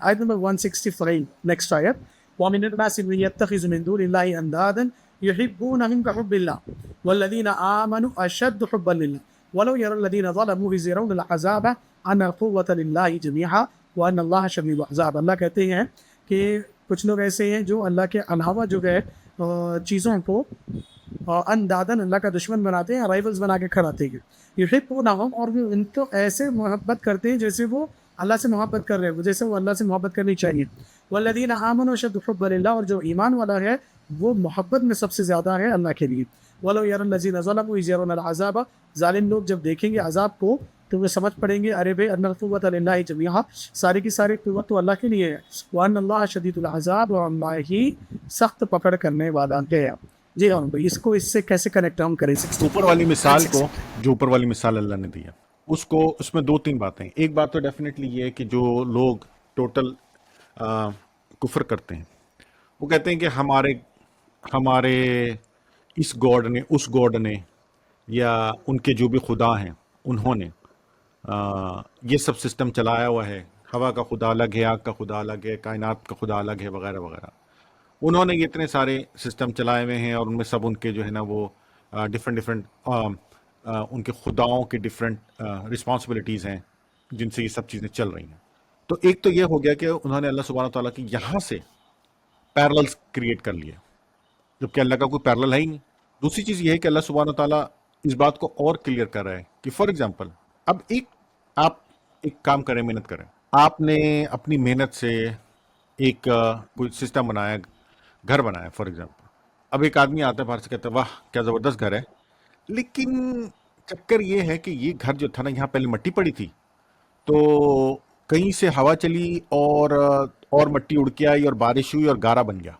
آیت number 163 next آیت وَمِنَ النَّاسِ مَن يَتَّخِذُ مِن دُونِ اللَّهِ أَندَادًا يُحِبُّونَهُم كَحُبِّ اللَّهِ وَالَّذِينَ آمَنُوا أَشَدُّ حُبًّا لِلَّهِ وَلَوْ يَرَى الَّذِينَ ظَلَمُوا إِذْ يَرَوْنَ الْعَذَابَ أَنَّ الْقُوَّةَ لِلَّهِ جَمِيعًا وَأَنَّ اللَّهَ شَدِيدُ الْعَذَابِ. اللہ کہتے ہیں کہ کچھ لوگ ایسے ہیں جو اللہ کے علاوہ جو ہے چیزوں کو اندادن اللہ کا دشمن بناتے ہیں، رائیولز بنا کے کھڑاتے ہیں. یحبونہم، اور وہ ان کو ایسے محبت کرتے ہیں جیسے وہ اللہ سے محبت کر رہے ہیں، جیسے وہ اللہ سے محبت کرنی چاہیے. والذین آمنوا اشد حبا للہ، اور جو ایمان والا ہے وہ محبت میں سب سے زیادہ ہے اللہ کے لیے. ولو یری الذین ظلموا اذ یرون العذاب، ظالم لوگ جب دیکھیں گے عذاب کو تو وہ سمجھ پڑیں گے ارے بھائی ان القوۃ للہ جمیعا، ساری کی ساری قوت تو اللہ کے لیے ہے. وان اللہ شدید العذاب، اور اللہ ہی سخت پکڑ کرنے والا ہے. جی ہاں بھائی، اس کو اس سے کیسے کنیکٹ ہم کریں؟ اوپر والی مثال کو، جو اوپر والی مثال اللہ نے دیا اس میں دو تین باتیں ہیں. ایک بات تو ڈیفینیٹلی یہ ہے کہ جو لوگ ٹوٹل کفر کرتے ہیں، وہ کہتے ہیں کہ ہمارے اس گاڈ نے، اس گاڈ نے، یا ان کے جو بھی خدا ہیں انہوں نے یہ سب سسٹم چلایا ہوا ہے. ہوا کا خدا الگ ہے، آگ کا خدا الگ ہے، کائنات کا خدا الگ ہے، وغیرہ وغیرہ. انہوں نے یہ اتنے سارے سسٹم چلائے ہوئے ہیں، اور ان میں سب ان کے جو ہے نا وہ ڈفرینٹ ان کے خداؤں کے ڈفرینٹ رسپانسبلٹیز ہیں جن سے یہ سب چیزیں چل رہی ہیں. تو ایک تو یہ ہو گیا کہ انہوں نے اللہ سبحانہ تعالیٰ کی یہاں سے پیرللز کریٹ کر لیے، جبکہ اللہ کا کوئی پیرلل ہے ہی نہیں. دوسری چیز یہ ہے کہ اللہ سبحانہ تعالیٰ اس بات کو اور کلیئر کر رہا ہے کہ فار ایگزامپل اب آپ ایک کام کریں، محنت کریں، آپ نے اپنی محنت سے ایک کوئی سسٹم بنایا، گھر بنایا فار ایگزامپل. اب ایک آدمی آتا ہے باہر سے کہتا ہے واہ کیا زبردست گھر ہے، لیکن چکر یہ ہے کہ یہ گھر جو تھا نا، یہاں پہلے مٹی پڑی تھی، تو کہیں سے ہوا چلی اور مٹی اڑ کے آئی اور بارش ہوئی اور گارا بن گیا.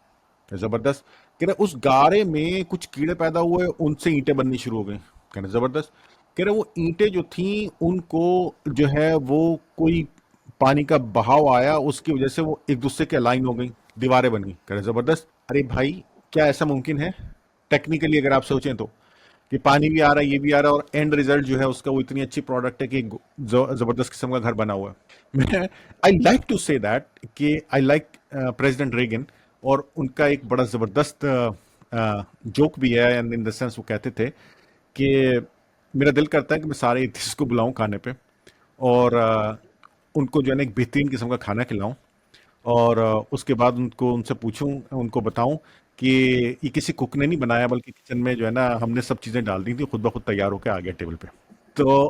زبردست. کہہ رہے اس گارے میں کچھ کیڑے پیدا ہوئے، ان سے اینٹیں بننی شروع ہو گئیں. کہہ رہے زبردست. کہہ رہے وہ اینٹیں جو تھیں ان کو جو ہے وہ کوئی پانی کا بہاؤ آیا، اس کی وجہ سے وہ ایک دوسرے کے الائن ہو گئیں، دیواریں بن گئیں. کہہ رہے زبردست. ارے بھائی کیا ایسا ممکن ہے ٹیکنیکلی اگر آپ سوچیں تو، کہ پانی بھی آ رہا ہے، یہ بھی آ رہا ہے، اور اینڈ ریزلٹ جو ہے اس کا وہ اتنی اچھی پروڈکٹ ہے کہ زبردست قسم کا گھر بنا ہوا ہے. میں آئی لائک ٹو سے دیٹ کہ آئی لائک پریزیڈنٹ ریگن، اور ان کا ایک بڑا زبردست جوک بھی ہے ان دا سینس. وہ کہتے تھے کہ میرا دل کرتا ہے کہ میں سارے ایتھیسٹ کو بلاؤں کھانے پہ، اور ان کو جو ہے نا ایک بہترین قسم کا کھانا کھلاؤں، اور اس کے بعد ان سے پوچھوں، ان کو بتاؤں کہ یہ کسی کک نے نہیں بنایا، بلکہ کچن میں جو ہے نا ہم نے سب چیزیں ڈال دی تھی، خود بخود تیار ہو کے آ گیا ٹیبل پہ. تو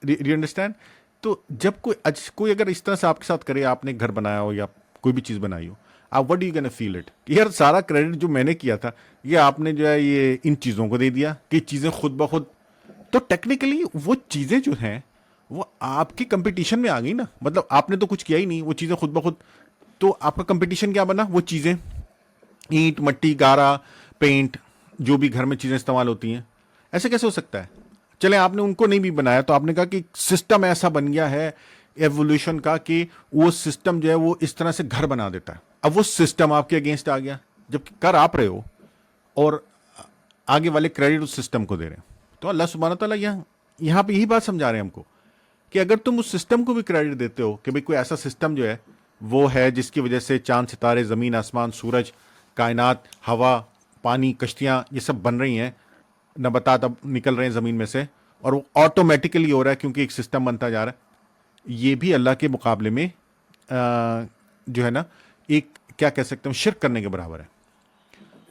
یو انڈرسٹینڈ. تو جب کوئی اگر اس طرح سے آپ کے ساتھ کرے، آپ نے گھر بنایا ہو یا کوئی بھی چیز بنائی ہو، آپ what you gonna feel it کہ یار سارا کریڈٹ جو میں نے کیا تھا یہ آپ نے جو ہے یہ ان چیزوں کو دے دیا کہ چیزیں خود بخود. تو ٹیکنیکلی وہ چیزیں جو ہیں وہ آپ کی کمپٹیشن میں آ گئی نا. مطلب آپ نے تو کچھ کیا ہی نہیں، وہ چیزیں خود بخود. تو آپ کا کمپٹیشن کیا بنا؟ وہ چیزیں، اینٹ، مٹی، گارا، پینٹ، جو بھی گھر میں چیزیں استعمال ہوتی ہیں. ایسے کیسے ہو سکتا ہے؟ چلیں آپ نے ان کو نہیں بھی بنایا، تو آپ نے کہا کہ سسٹم ایسا بن گیا ہے ایوولوشن کا کہ وہ سسٹم جو ہے وہ اس طرح سے گھر بنا دیتا ہے. اب وہ سسٹم آپ کے اگینسٹ آ گیا، جب کر آپ رہے ہو اور آگے والے کریڈٹ اس سسٹم کو دے رہے ہیں. تو اللہ سبحانہ تعالیٰ یہاں پہ یہی بات سمجھا رہے ہیں ہم کو کہ اگر تم اس سسٹم کو بھی کریڈٹ دیتے ہو کہ بھئی کوئی ایسا سسٹم جو ہے وہ ہے جس کی وجہ سے چاند، ستارے، زمین، آسمان، سورج، کائنات، ہوا، پانی، کشتیاں یہ سب بن رہی ہیں، نباتات اب نکل رہے ہیں زمین میں سے، اور وہ آٹومیٹیکلی ہو رہا ہے کیونکہ ایک سسٹم بنتا جا رہا ہے. یہ بھی اللہ کے مقابلے میں جو ہے نا ایک کیا کہہ سکتے ہیں، شرک کرنے کے برابر ہے.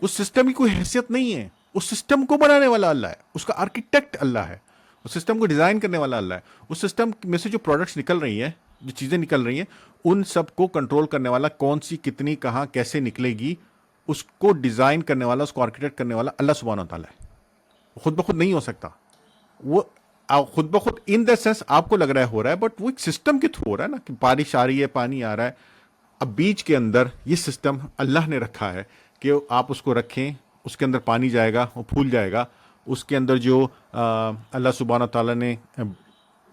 اس سسٹم کی کوئی حیثیت نہیں ہے. اس سسٹم کو بنانے والا اللہ ہے، اس کا آرکیٹیکٹ اللہ ہے، اس سسٹم کو ڈیزائن کرنے والا اللہ ہے. اس سسٹم میں سے جو پروڈکٹس نکل رہی ہیں، جو چیزیں نکل رہی ہیں، ان سب کو کنٹرول کرنے والا، کون سی کتنی کہاں کیسے نکلے گی، اس کو ڈیزائن کرنے والا، اس کو آرکیٹیکٹ کرنے والا اللہ سبحانہ و تعالیٰ ہے. خود بخود نہیں ہو سکتا. وہ خود بخود ان دا سینس آپ کو لگ رہا ہے ہو رہا ہے، بٹ وہ ایک سسٹم کے تھرو ہو رہا ہے نا، کہ بارش آ رہی ہے، پانی آ رہا ہے. اب بیچ کے اندر یہ سسٹم اللہ نے رکھا ہے کہ آپ اس کو رکھیں، اس کے اندر پانی جائے گا، وہ پھول جائے گا. اس کے اندر جو اللہ سبحانہ تعالیٰ نے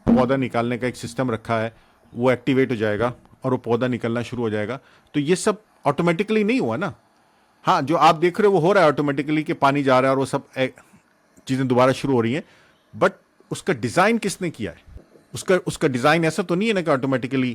پودا نکالنے کا ایک سسٹم رکھا ہے وہ ایکٹیویٹ ہو جائے گا اور وہ پودا نکلنا شروع ہو جائے گا. تو یہ سب آٹومیٹکلی نہیں ہوا نا. ہاں جو آپ دیکھ رہے ہو وہ ہو رہا ہے آٹومیٹکلی کہ پانی جا رہا ہے اور وہ سب چیزیں دوبارہ شروع ہو رہی ہیں، بٹ اس کا ڈیزائن کس نے کیا ہے؟ اس کا ڈیزائن ایسا تو نہیں ہے نا کہ automatically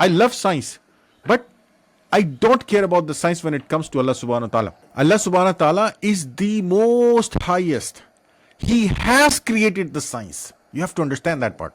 I love science, but I don't care about the science when it comes to Allah subhanahu wa ta'ala. Allah subhanahu wa ta'ala is the most highest. He has created the science. You have to understand that part.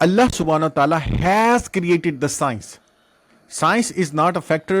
Allah subhanahu wa ta'ala has created the science. Science is not a factor